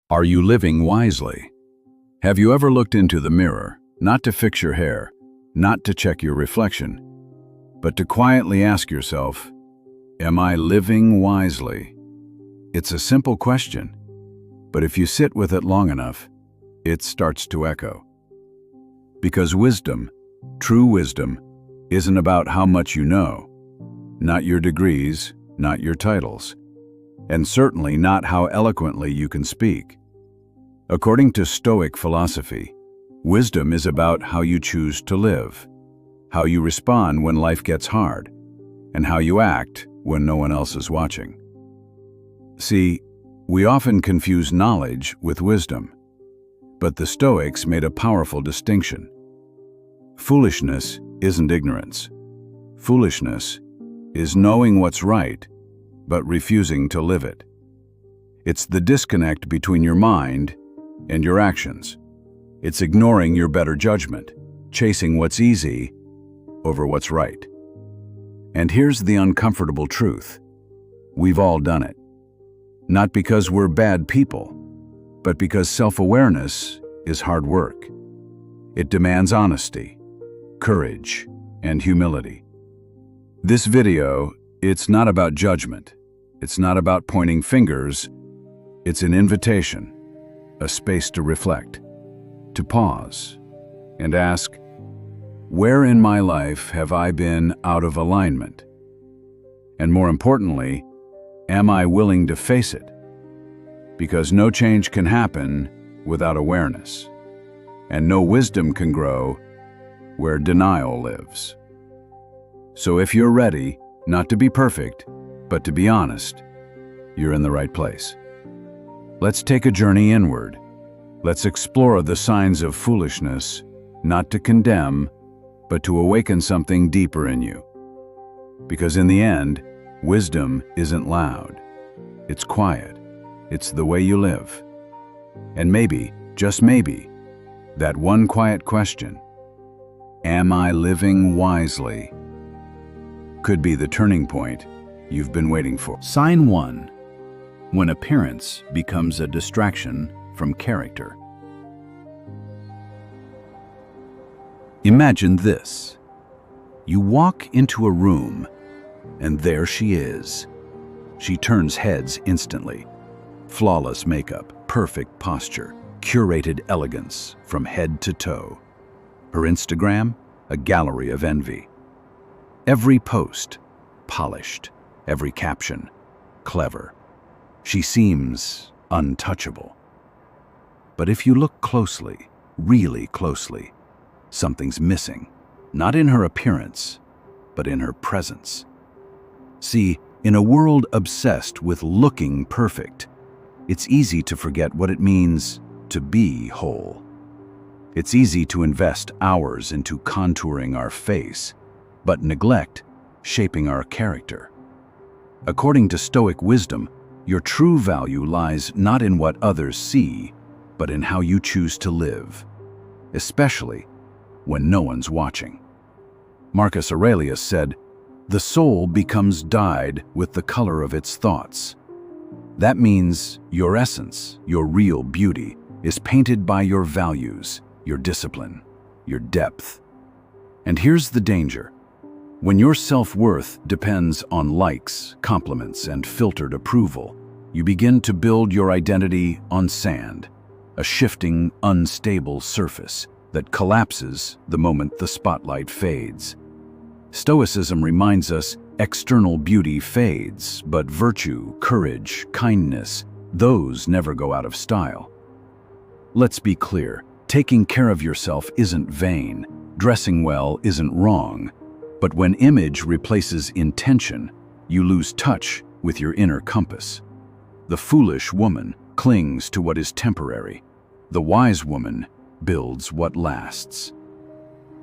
Are you living wisely? Have you ever looked into the mirror, not to fix your hair, not to check your reflection, but to quietly ask yourself, am I living wisely? It's a simple question, but if you sit with it long enough, it starts to echo. Because wisdom, true wisdom, isn't about how much you know, not your degrees, not your titles, and certainly not how eloquently you can speak. According to Stoic philosophy, wisdom is about how you choose to live, how you respond when life gets hard, and how you act when no one else is watching. See, we often confuse knowledge with wisdom, but the Stoics made a powerful distinction. Foolishness isn't ignorance. Foolishness is knowing what's right, but refusing to live it. It's the disconnect between your mind and your actions. It's ignoring your better judgment, chasing what's easy over what's right. And here's the uncomfortable truth. We've all done it. Not because we're bad people, but because self-awareness is hard work. It demands honesty, courage, and humility. This video, it's not about judgment. It's not about pointing fingers. It's an invitation, a space to reflect, to pause, and ask, where in my life have I been out of alignment? And more importantly, am I willing to face it? Because no change can happen without awareness, and no wisdom can grow where denial lives. So if you're ready, not to be perfect, but to be honest, you're in the right place. Let's take a journey inward. Let's explore the signs of foolishness, not to condemn, but to awaken something deeper in you. Because in the end, wisdom isn't loud. It's quiet. It's the way you live. And maybe, just maybe, that one quiet question, am I living wisely, could be the turning point you've been waiting for. Sign 1. When appearance becomes a distraction from character. Imagine this. You walk into a room, and there she is. She turns heads instantly. Flawless makeup, perfect posture, curated elegance from head to toe. Her Instagram, a gallery of envy. Every post, polished. Every caption, clever. She seems untouchable. But if you look closely, really closely, something's missing. Not in her appearance, but in her presence. See, in a world obsessed with looking perfect, it's easy to forget what it means to be whole. It's easy to invest hours into contouring our face, but neglect shaping our character. According to Stoic wisdom, your true value lies not in what others see, but in how you choose to live, especially when no one's watching. Marcus Aurelius said, "The soul becomes dyed with the color of its thoughts." That means your essence, your real beauty, is painted by your values, your discipline, your depth. And here's the danger. When your self-worth depends on likes, compliments, and filtered approval, you begin to build your identity on sand, a shifting, unstable surface that collapses the moment the spotlight fades. Stoicism reminds us external beauty fades, but virtue, courage, kindness, those never go out of style. Let's be clear, taking care of yourself isn't vain, dressing well isn't wrong, but when image replaces intention, you lose touch with your inner compass. The foolish woman clings to what is temporary. The wise woman builds what lasts.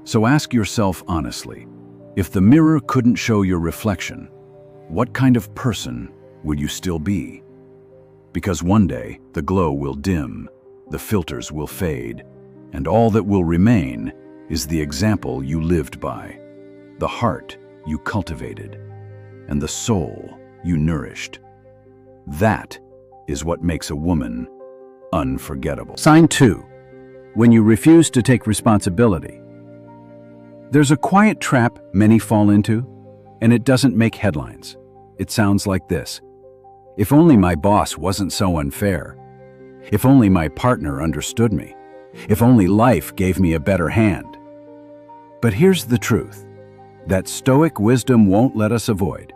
So ask yourself honestly, if the mirror couldn't show your reflection, what kind of person would you still be? Because one day the glow will dim, the filters will fade, and all that will remain is the example you lived by, the heart you cultivated, and the soul you nourished. That is what makes a woman unforgettable. Sign 2. When you refuse to take responsibility. There's a quiet trap many fall into, and it doesn't make headlines. It sounds like this: if only my boss wasn't so unfair. If only my partner understood me. If only life gave me a better hand. But here's the truth that Stoic wisdom won't let us avoid.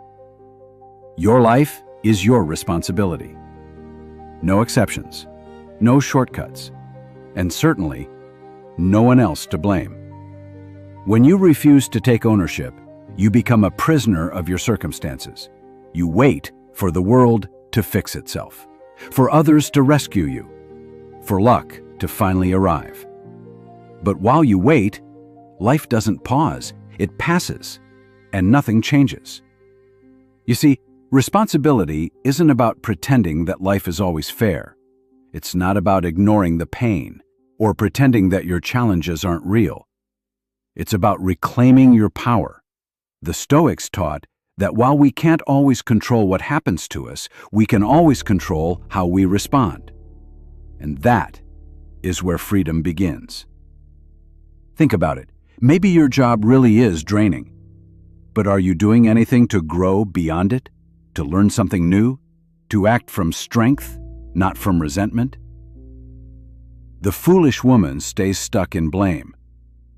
Your life is your responsibility. No exceptions, no shortcuts, and certainly no one else to blame. When you refuse to take ownership, you become a prisoner of your circumstances. You wait for the world to fix itself, for others to rescue you, for luck to finally arrive. But while you wait, life doesn't pause, it passes, and nothing changes. You see, responsibility isn't about pretending that life is always fair. It's not about ignoring the pain or pretending that your challenges aren't real. It's about reclaiming your power. The Stoics taught that while we can't always control what happens to us, we can always control how we respond. And that is where freedom begins. Think about it. Maybe your job really is draining, but are you doing anything to grow beyond it? To learn something new? To act from strength, not from resentment? The foolish woman stays stuck in blame.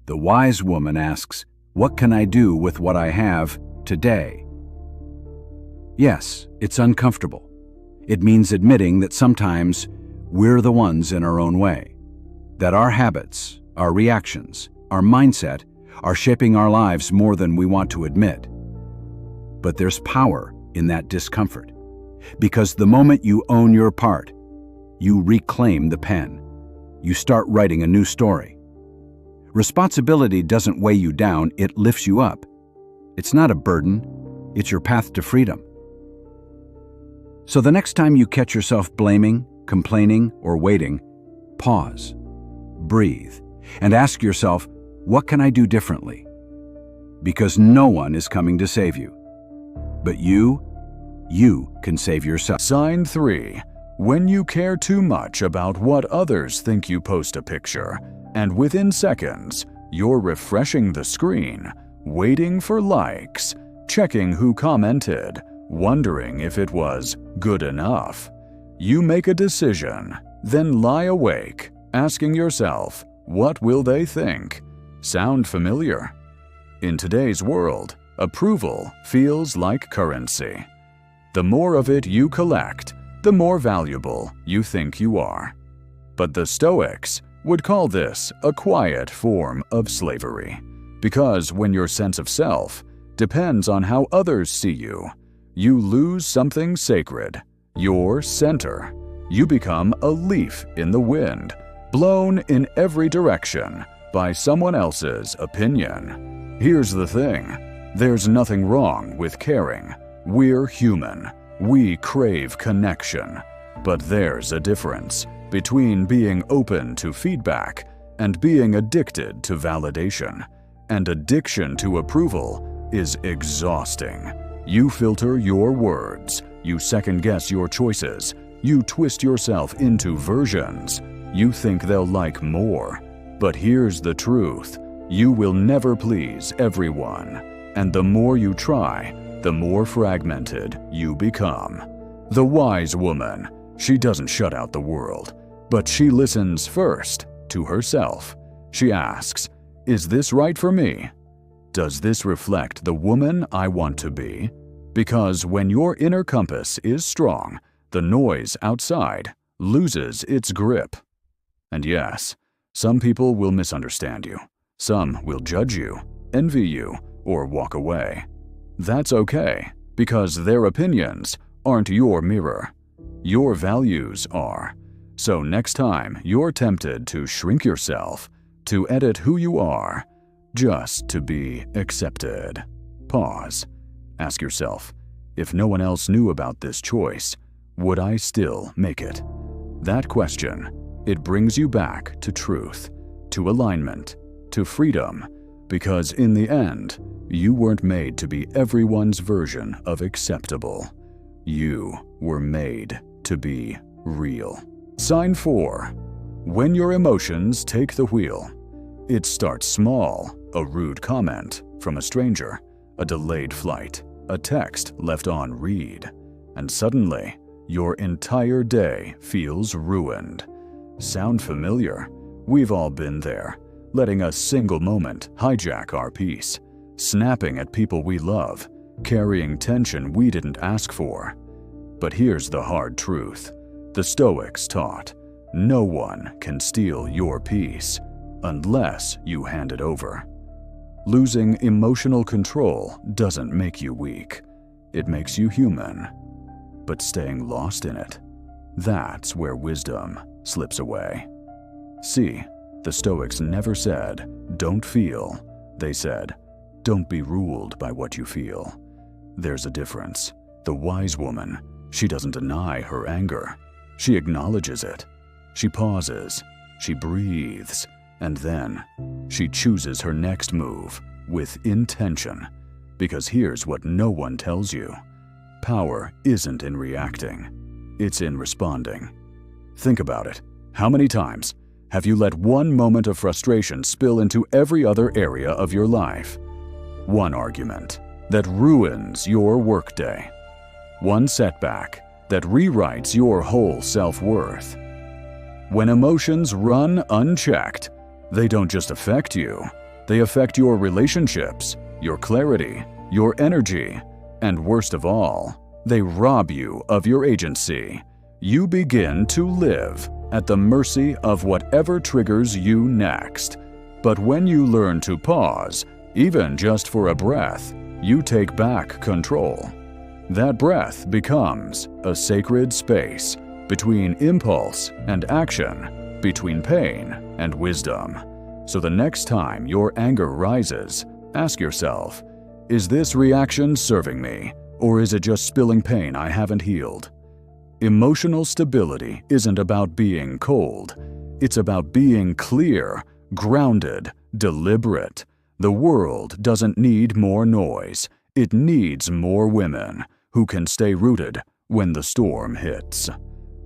The wise woman asks, "What can I do with what I have today?" Yes, it's uncomfortable. It means admitting that sometimes we're the ones in our own way, that our habits, our reactions, our mindset are shaping our lives more than we want to admit. But there's power in that discomfort, because the moment you own your part, you reclaim the pen. You start writing a new story. Responsibility doesn't weigh you down, it lifts you up. It's not a burden, it's your path to freedom. So the next time you catch yourself blaming, complaining, or waiting, pause, breathe, and ask yourself, what can I do differently? Because no one is coming to save you. But you can save yourself. Sign 3. When you care too much about what others think you post a picture, and within seconds, you're refreshing the screen, waiting for likes, checking who commented, wondering if it was good enough. You make a decision, then lie awake, asking yourself, what will they think? Sound familiar? In today's world, approval feels like currency. The more of it you collect, the more valuable you think you are. But the Stoics would call this a quiet form of slavery, because when your sense of self depends on how others see you, you lose something sacred, your center. You become a leaf in the wind, blown in every direction by someone else's opinion. Here's the thing, there's nothing wrong with caring. We're human. We crave connection. But there's a difference between being open to feedback and being addicted to validation. And addiction to approval is exhausting. You filter your words, you second-guess your choices, you twist yourself into versions. You think they'll like more. But here's the truth, you will never please everyone. And the more you try, the more fragmented you become. The wise woman, she doesn't shut out the world, but she listens first to herself. She asks, is this right for me? Does this reflect the woman I want to be? Because when your inner compass is strong, the noise outside loses its grip. And yes, some people will misunderstand you. Some will judge you, envy you, or walk away. That's okay, because their opinions aren't your mirror. Your values are. So next time you're tempted to shrink yourself, to edit who you are, just to be accepted, pause. Ask yourself, if no one else knew about this choice, would I still make it? That question, it brings you back to truth, to alignment, to freedom, because in the end, you weren't made to be everyone's version of acceptable. You were made to be real. Sign 4. When your emotions take the wheel. It starts small, a rude comment from a stranger, a delayed flight, a text left on read, and suddenly, your entire day feels ruined. Sound familiar? We've all been there, letting a single moment hijack our peace, snapping at people we love, carrying tension we didn't ask for. But here's the hard truth. The Stoics taught, no one can steal your peace unless you hand it over. Losing emotional control doesn't make you weak. It makes you human. But staying lost in it, that's where wisdom slips away. See, the Stoics never said, don't feel. They said, don't be ruled by what you feel. There's a difference. The wise woman, she doesn't deny her anger. She acknowledges it. She pauses, she breathes, and then she chooses her next move with intention. Because here's what no one tells you. Power isn't in reacting, it's in responding. Think about it. How many times have you let one moment of frustration spill into every other area of your life? One argument that ruins your workday. One setback that rewrites your whole self-worth. When emotions run unchecked, they don't just affect you, they affect your relationships, your clarity, your energy, and worst of all, they rob you of your agency. You begin to live at the mercy of whatever triggers you next. But when you learn to pause, even just for a breath, you take back control. That breath becomes a sacred space between impulse and action, between pain and wisdom. So the next time your anger rises, ask yourself, is this reaction serving me, or is it just spilling pain I haven't healed? Emotional stability isn't about being cold. It's about being clear, grounded, deliberate. The world doesn't need more noise. It needs more women who can stay rooted when the storm hits.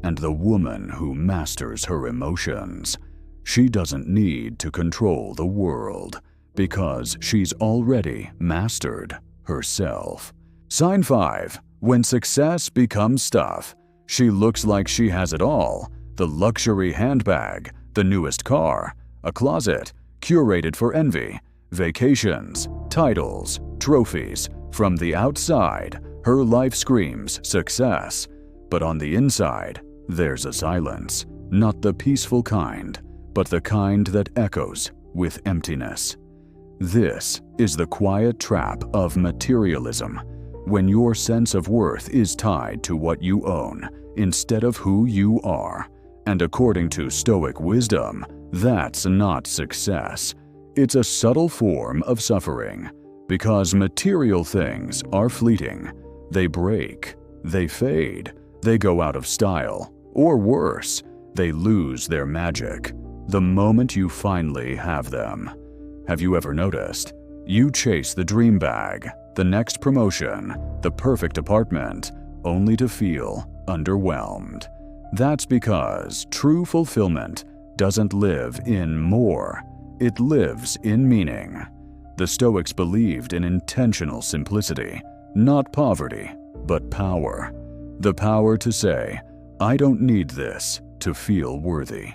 And the woman who masters her emotions, she doesn't need to control the world because she's already mastered herself. Sign 5. When success becomes stuff, she looks like she has it all. The luxury handbag, the newest car, a closet curated for envy, vacations, titles, trophies. From the outside, her life screams success. But on the inside, there's a silence. Not the peaceful kind, but the kind that echoes with emptiness. This is the quiet trap of materialism, when your sense of worth is tied to what you own instead of who you are. And according to Stoic wisdom, that's not success. It's a subtle form of suffering, because material things are fleeting. They break, they fade, they go out of style, or worse, they lose their magic the moment you finally have them. Have you ever noticed? You chase the dream bag, the next promotion, the perfect apartment, only to feel underwhelmed. That's because true fulfillment doesn't live in more, it lives in meaning. The Stoics believed in intentional simplicity, not poverty, but power. The power to say, I don't need this to feel worthy.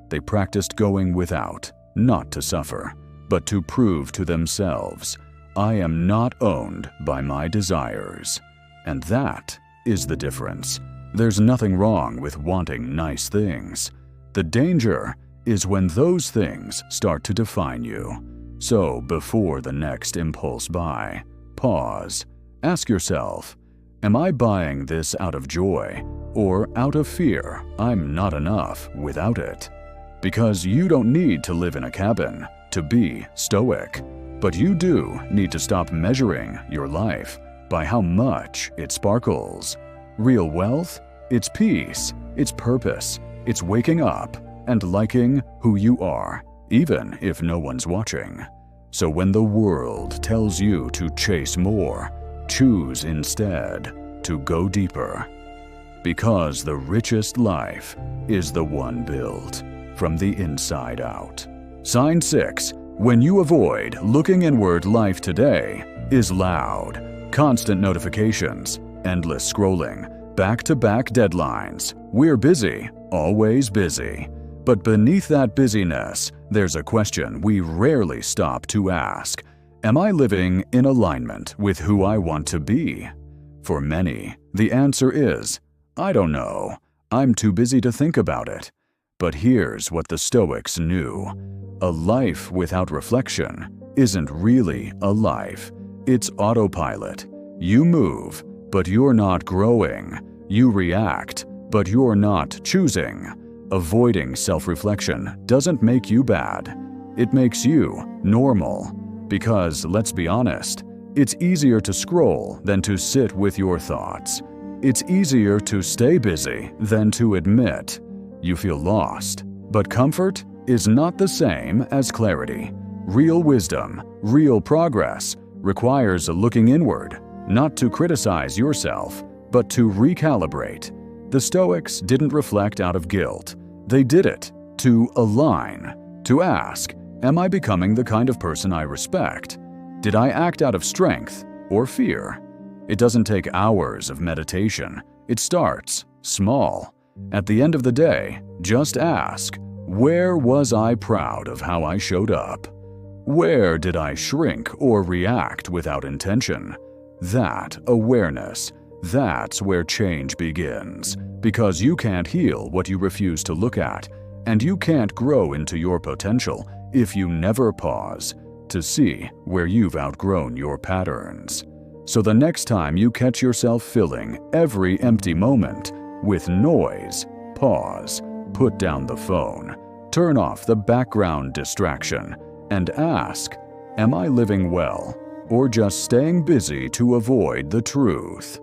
They practiced going without, not to suffer, but to prove to themselves, I am not owned by my desires. And that is the difference. There's nothing wrong with wanting nice things. The danger is when those things start to define you. So before the next impulse buy, pause. Ask yourself, am I buying this out of joy or out of fear I'm not enough without it? Because you don't need to live in a cabin to be stoic, but you do need to stop measuring your life by how much it sparkles. Real wealth? It's peace, it's purpose, it's waking up and liking who you are, even if no one's watching. So when the world tells you to chase more, choose instead to go deeper. Because the richest life is the one built from the inside out. Sign 6. When you avoid looking inward, life today is loud. Constant notifications, endless scrolling, back-to-back deadlines. We're busy, always busy. But beneath that busyness, there's a question we rarely stop to ask. Am I living in alignment with who I want to be? For many, the answer is, I don't know. I'm too busy to think about it. But here's what the Stoics knew. A life without reflection isn't really a life. It's autopilot. You move, but you're not growing. You react, but you're not choosing. Avoiding self-reflection doesn't make you bad. It makes you normal. Because, let's be honest, it's easier to scroll than to sit with your thoughts. It's easier to stay busy than to admit you feel lost. But comfort is not the same as clarity. Real wisdom, real progress, requires looking inward, not to criticize yourself, but to recalibrate. The Stoics didn't reflect out of guilt. They did it to align, to ask, am I becoming the kind of person I respect? Did I act out of strength or fear? It doesn't take hours of meditation. It starts small. At the end of the day, just ask, where was I proud of how I showed up? Where did I shrink or react without intention? That awareness, that's where change begins. Because you can't heal what you refuse to look at, and you can't grow into your potential if you never pause to see where you've outgrown your patterns. So the next time you catch yourself filling every empty moment with noise, pause, put down the phone, turn off the background distraction, and ask, am I living well, or just staying busy to avoid the truth?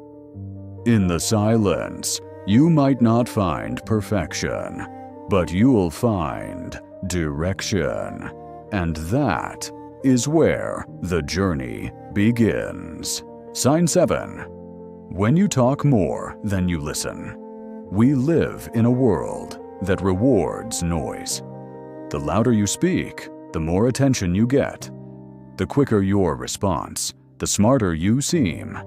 In the silence, you might not find perfection, but you'll find direction. And that is where the journey begins. Sign 7. When you talk more than you listen. We live in a world that rewards noise. The louder you speak, the more attention you get. The quicker your response, the smarter you seem.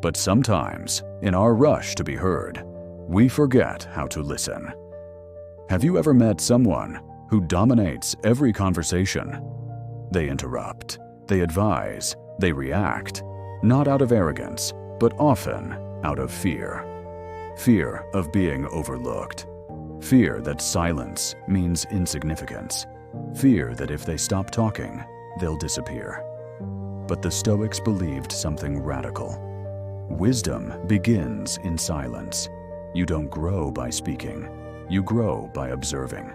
But sometimes, in our rush to be heard, we forget how to listen. Have you ever met someone who dominates every conversation? They interrupt, they advise, they react, not out of arrogance, but often out of fear. Fear of being overlooked. Fear that silence means insignificance. Fear that if they stop talking, they'll disappear. But the Stoics believed something radical. Wisdom begins in silence. You don't grow by speaking. You grow by observing,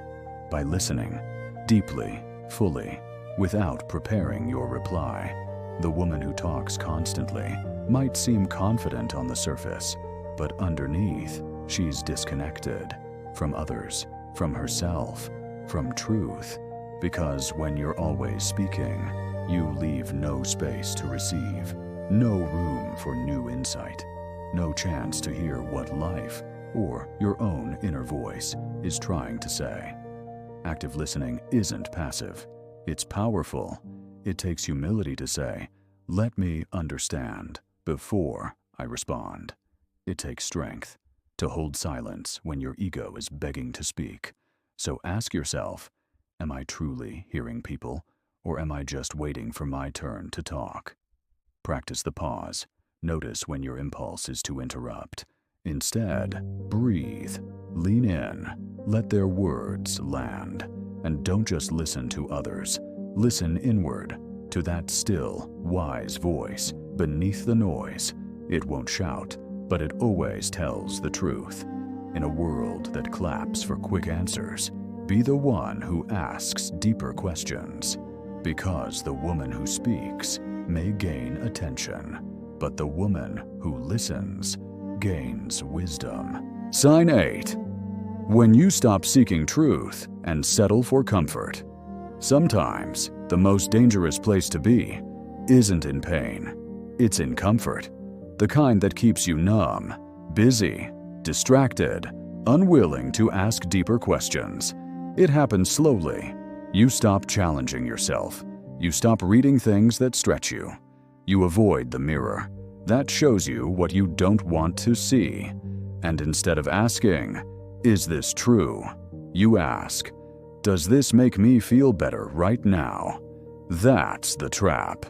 by listening, deeply, fully, without preparing your reply. The woman who talks constantly might seem confident on the surface, but underneath, she's disconnected from others, from herself, from truth. Because when you're always speaking, you leave no space to receive, no room for new insight, no chance to hear what life or your own inner voice is trying to say. Active listening isn't passive. It's powerful. It takes humility to say, let me understand before I respond. It takes strength to hold silence when your ego is begging to speak. So ask yourself, am I truly hearing people, or am I just waiting for my turn to talk? Practice the pause. Notice when your impulse is to interrupt. Instead, breathe, lean in, let their words land, and don't just listen to others. Listen inward, to that still, wise voice beneath the noise. It won't shout, but it always tells the truth. In a world that claps for quick answers, be the one who asks deeper questions. Because the woman who speaks may gain attention, but the woman who listens gains wisdom. Sign 8. When you stop seeking truth and settle for comfort. Sometimes the most dangerous place to be isn't in pain. It's in comfort. The kind that keeps you numb, busy, distracted, unwilling to ask deeper questions. It happens slowly. You stop challenging yourself. You stop reading things that stretch you. You avoid the mirror. That shows you what you don't want to see. And instead of asking, "Is this true?" you ask, "Does this make me feel better right now?" That's the trap.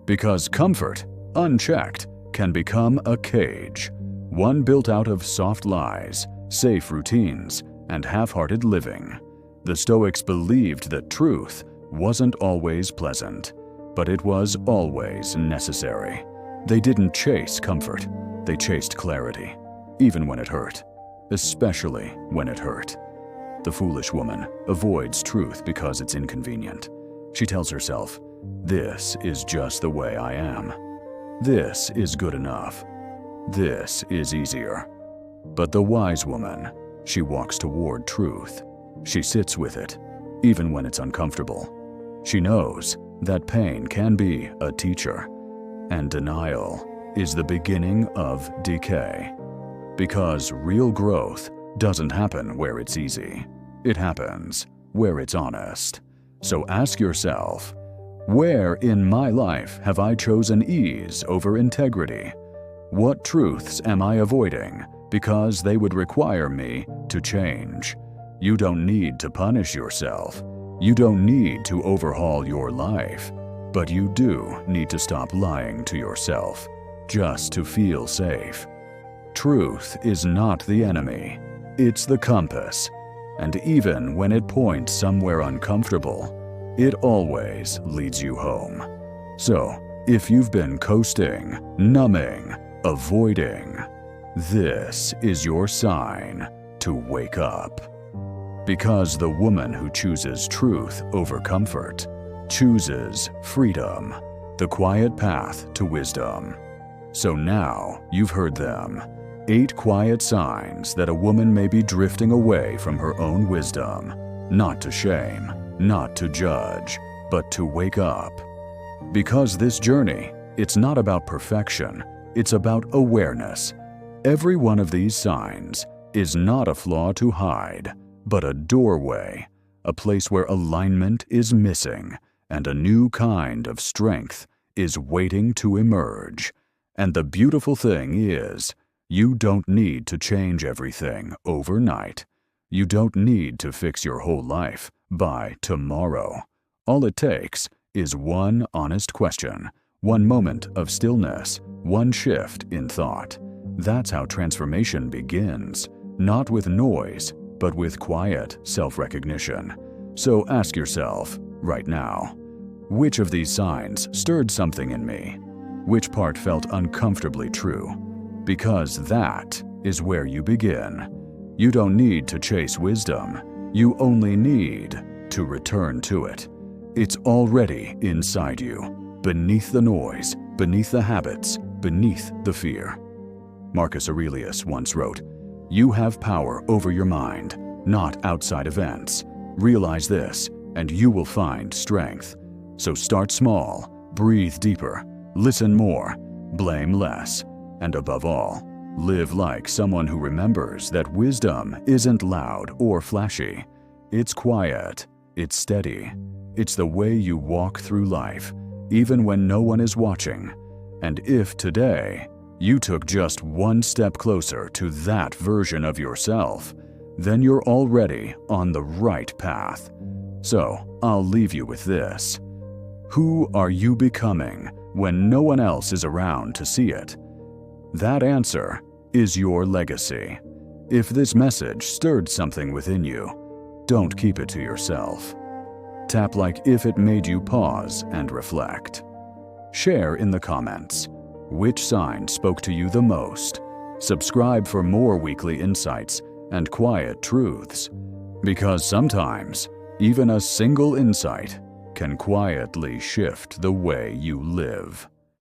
Because comfort, unchecked, can become a cage, one built out of soft lies, safe routines, and half-hearted living. The Stoics believed that truth wasn't always pleasant, but it was always necessary. They didn't chase comfort, they chased clarity, even when it hurt, especially when it hurt. The foolish woman avoids truth because it's inconvenient. She tells herself, "This is just the way I am. This is good enough. This is easier." But the wise woman, she walks toward truth. She sits with it, even when it's uncomfortable. She knows that pain can be a teacher, and denial is the beginning of decay. Because real growth doesn't happen where it's easy. It happens where it's honest. So ask yourself, where in my life have I chosen ease over integrity? What truths am I avoiding because they would require me to change? You don't need to punish yourself. You don't need to overhaul your life. But you do need to stop lying to yourself just to feel safe. Truth is not the enemy. It's the compass. And even when it points somewhere uncomfortable, it always leads you home. So, if you've been coasting, numbing, avoiding, this is your sign to wake up. Because the woman who chooses truth over comfort chooses freedom, the quiet path to wisdom. So now you've heard them. 8 quiet signs that a woman may be drifting away from her own wisdom. Not to shame, not to judge, but to wake up. Because this journey, it's not about perfection, it's about awareness. Every one of these signs is not a flaw to hide, but a doorway, a place where alignment is missing, and a new kind of strength is waiting to emerge. And the beautiful thing is, you don't need to change everything overnight. You don't need to fix your whole life by tomorrow. All it takes is one honest question, one moment of stillness, one shift in thought. That's how transformation begins, not with noise, but with quiet self-recognition. So ask yourself, right now, which of these signs stirred something in me? Which part felt uncomfortably true? Because that is where you begin. You don't need to chase wisdom. You only need to return to it. It's already inside you, beneath the noise, beneath the habits, beneath the fear. Marcus Aurelius once wrote, "You have power over your mind, not outside events. Realize this, and you will find strength." So start small, breathe deeper, listen more, blame less, and above all, live like someone who remembers that wisdom isn't loud or flashy. It's quiet, it's steady. It's the way you walk through life, even when no one is watching. And if today you took just one step closer to that version of yourself, then you're already on the right path. So I'll leave you with this. Who are you becoming when no one else is around to see it? That answer is your legacy. If this message stirred something within you, don't keep it to yourself. Tap like if it made you pause and reflect. Share in the comments. Which sign spoke to you the most? Subscribe for more weekly insights and quiet truths. Because sometimes, even a single insight can quietly shift the way you live.